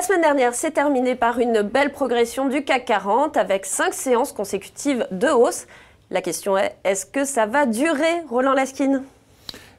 semaine dernière s'est terminée par une belle progression du CAC 40 avec 5 séances consécutives de hausse. La question est-ce que ça va durer, Roland Laskin ?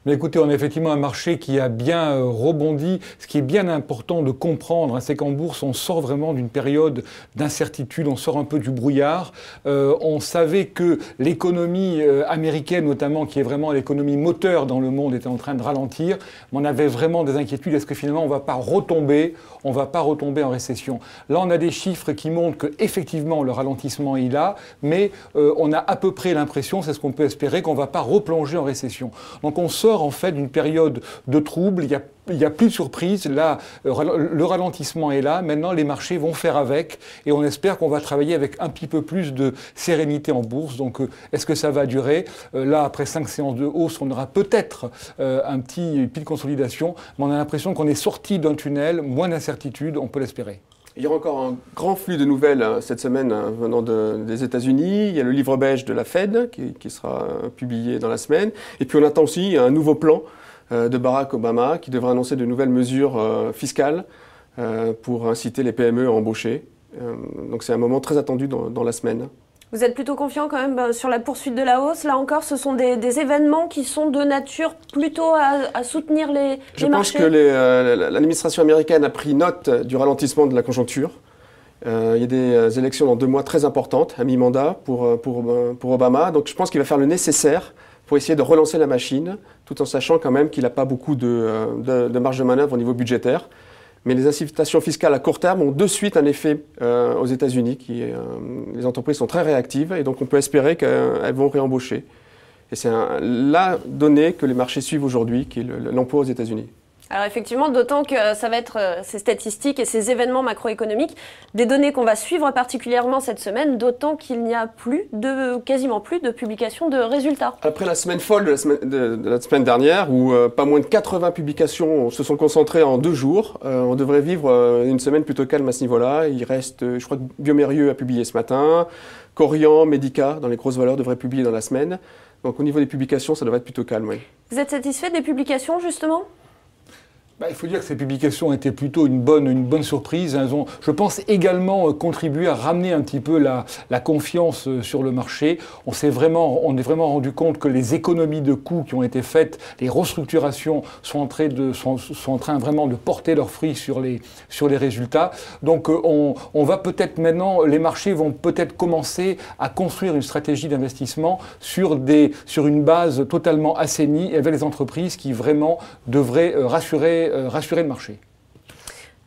Mais écoutez, on a effectivement un marché qui a bien rebondi. Ce qui est bien important de comprendre, c'est qu'en bourse, on sort vraiment d'une période d'incertitude, on sort un peu du brouillard. On savait que l'économie américaine, notamment, qui est vraiment l'économie moteur dans le monde, était en train de ralentir. Mais on avait vraiment des inquiétudes. Est-ce que finalement, on ne va pas retomber en récession? Là, on a des chiffres qui montrent qu'effectivement, le ralentissement est là, mais on a à peu près l'impression, c'est ce qu'on peut espérer, qu'on ne va pas replonger en récession. Donc on sort en fait d'une période de trouble, il n'y a plus de surprise, là le ralentissement est là, maintenant les marchés vont faire avec et on espère qu'on va travailler avec un petit peu plus de sérénité en bourse. Donc est-ce que ça va durer? Là après 5 séances de hausse, on aura peut-être un petit pic de consolidation, mais on a l'impression qu'on est sorti d'un tunnel, moins d'incertitude, on peut l'espérer. Il y aura encore un grand flux de nouvelles cette semaine venant des États-Unis. Il y a le livre beige de la Fed qui sera publié dans la semaine. Et puis on attend aussi un nouveau plan de Barack Obama qui devrait annoncer de nouvelles mesures fiscales pour inciter les PME à embaucher. Donc c'est un moment très attendu dans la semaine. Vous êtes plutôt confiant quand même sur la poursuite de la hausse. Là encore, ce sont des événements qui sont de nature plutôt à soutenir les marchés. Je pense que l'administration américaine a pris note du ralentissement de la conjoncture. Il y a des élections dans 2 mois très importantes, à mi-mandat pour Obama. Donc je pense qu'il va faire le nécessaire pour essayer de relancer la machine, tout en sachant quand même qu'il n'a pas beaucoup de marge de manœuvre au niveau budgétaire. Mais les incitations fiscales à court terme ont de suite un effet aux États-Unis. Les entreprises sont très réactives et donc on peut espérer qu'elles vont réembaucher. Et c'est la donnée que les marchés suivent aujourd'hui, qui est l'emploi aux États-Unis. Alors effectivement, d'autant que ça va être ces statistiques et ces événements macroéconomiques, des données qu'on va suivre particulièrement cette semaine, d'autant qu'il n'y a quasiment plus de publications de résultats. Après la semaine folle de la semaine dernière, où pas moins de 80 publications se sont concentrées en 2 jours, on devrait vivre une semaine plutôt calme à ce niveau-là. Il reste, je crois que Biomérieux a publié ce matin, Corian, Medica, dans les grosses valeurs, devraient publier dans la semaine. Donc au niveau des publications, ça devrait être plutôt calme, oui. Vous êtes satisfait des publications, justement ? Il faut dire que ces publications étaient plutôt une bonne surprise. Elles ont, je pense, également contribué à ramener un petit peu la confiance sur le marché. On est vraiment rendu compte que les économies de coûts qui ont été faites, les restructurations sont en train vraiment de porter leurs fruits sur les résultats. Donc on va peut-être maintenant, les marchés vont peut-être commencer à construire une stratégie d'investissement sur une base totalement assainie avec les entreprises qui vraiment devraient rassurer le marché.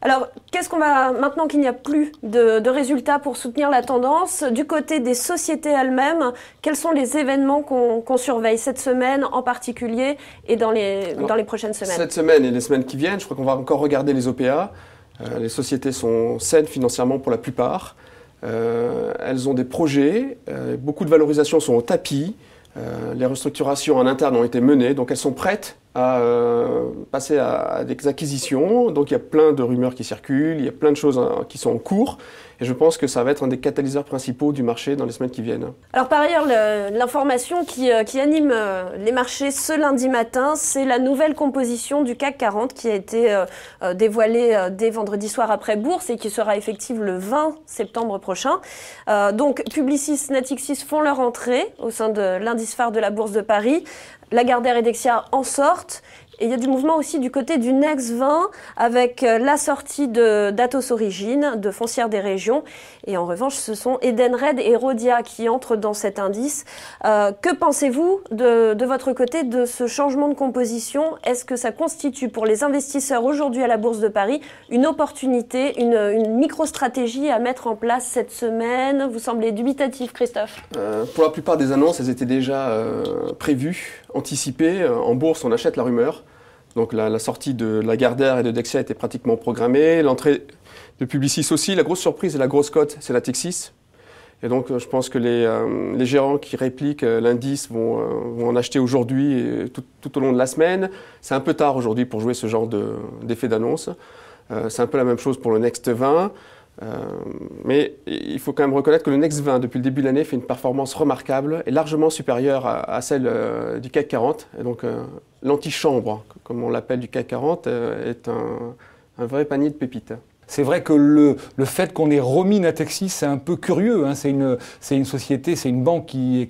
Alors, qu'est-ce qu'on va, maintenant qu'il n'y a plus de résultats pour soutenir la tendance, du côté des sociétés elles-mêmes, quels sont les événements qu'on surveille cette semaine en particulier et dans les prochaines semaines? Cette semaine et les semaines qui viennent, je crois qu'on va encore regarder les OPA. Les sociétés sont saines financièrement pour la plupart. Elles ont des projets, beaucoup de valorisations sont au tapis. Les restructurations en interne ont été menées, donc elles sont prêtes à passer à des acquisitions. Donc il y a plein de rumeurs qui circulent, il y a plein de choses qui sont en cours. Et je pense que ça va être un des catalyseurs principaux du marché dans les semaines qui viennent. Alors par ailleurs, l'information qui anime les marchés ce lundi matin, c'est la nouvelle composition du CAC 40 qui a été dévoilée dès vendredi soir après bourse et qui sera effective le 20 septembre prochain. Donc Publicis, Natixis font leur entrée au sein de l'indice phare de la Bourse de Paris. Lagardère et Dexia en sortent. Et il y a du mouvement aussi du côté du Next 20 avec la sortie d'Atos Origine, de Foncière des Régions. Et en revanche, ce sont Edenred et Rhodia qui entrent dans cet indice. Que pensez-vous de votre côté de ce changement de composition? Est-ce que ça constitue pour les investisseurs aujourd'hui à la Bourse de Paris une opportunité, une micro-stratégie à mettre en place cette semaine? Vous semblez dubitatif, Christophe. Pour la plupart des annonces, elles étaient déjà prévues, anticipées. En bourse, on achète la rumeur. Donc la sortie de Lagardère et de Dexia était pratiquement programmée. L'entrée de Publicis aussi. La grosse surprise et la grosse cote, c'est Natixis. Et donc je pense que les gérants qui répliquent l'indice vont en acheter aujourd'hui et tout au long de la semaine. C'est un peu tard aujourd'hui pour jouer ce genre d'effet d'annonce. C'est un peu la même chose pour le Next 20. Mais il faut quand même reconnaître que le Next 20, depuis le début de l'année, fait une performance remarquable et largement supérieure à celle du CAC 40. Et donc l'antichambre, comme on l'appelle, du CAC 40, est un vrai panier de pépites. C'est vrai que le fait qu'on ait remis Natixis, c'est un peu curieux. Hein. C'est une société, c'est une banque qui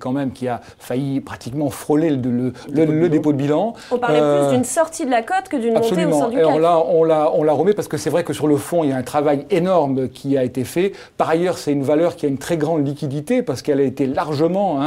a failli pratiquement frôler le dépôt de bilan. On parlait plus d'une sortie de la cote que d'une montée au sein du CAC. Alors là, on la remet parce que c'est vrai que sur le fond, il y a un travail énorme qui a été fait. Par ailleurs, c'est une valeur qui a une très grande liquidité parce qu'elle a été largement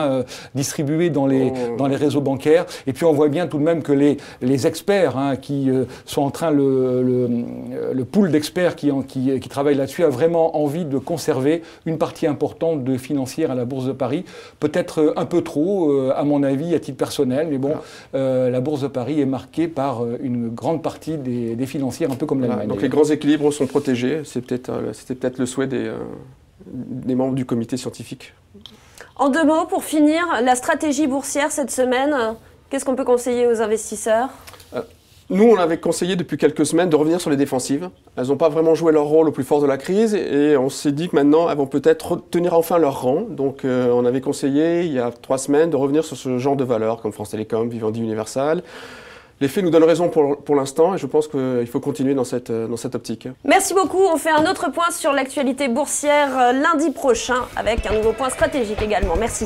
distribuée dans les réseaux bancaires. Et puis on voit bien tout de même que les experts qui sont en train, le pool d'experts qui travaille là-dessus a vraiment envie de conserver une partie importante de financière à la Bourse de Paris. Peut-être un peu trop, à mon avis, à titre personnel, mais bon, la Bourse de Paris est marquée par une grande partie des financières, un peu comme l'Allemagne. Donc les grands équilibres sont protégés. C'était peut-être le souhait des membres du comité scientifique. En 2 mots, pour finir, la stratégie boursière cette semaine, qu'est-ce qu'on peut conseiller aux investisseurs ? Nous, on avait conseillé depuis quelques semaines de revenir sur les défensives. Elles n'ont pas vraiment joué leur rôle au plus fort de la crise et on s'est dit que maintenant, elles vont peut-être tenir enfin leur rang. Donc, on avait conseillé il y a 3 semaines de revenir sur ce genre de valeurs comme France Télécom, Vivendi, Universal. Les faits nous donnent raison pour l'instant et je pense qu'il faut continuer dans cette optique. Merci beaucoup. On fait un autre point sur l'actualité boursière lundi prochain avec un nouveau point stratégique également. Merci.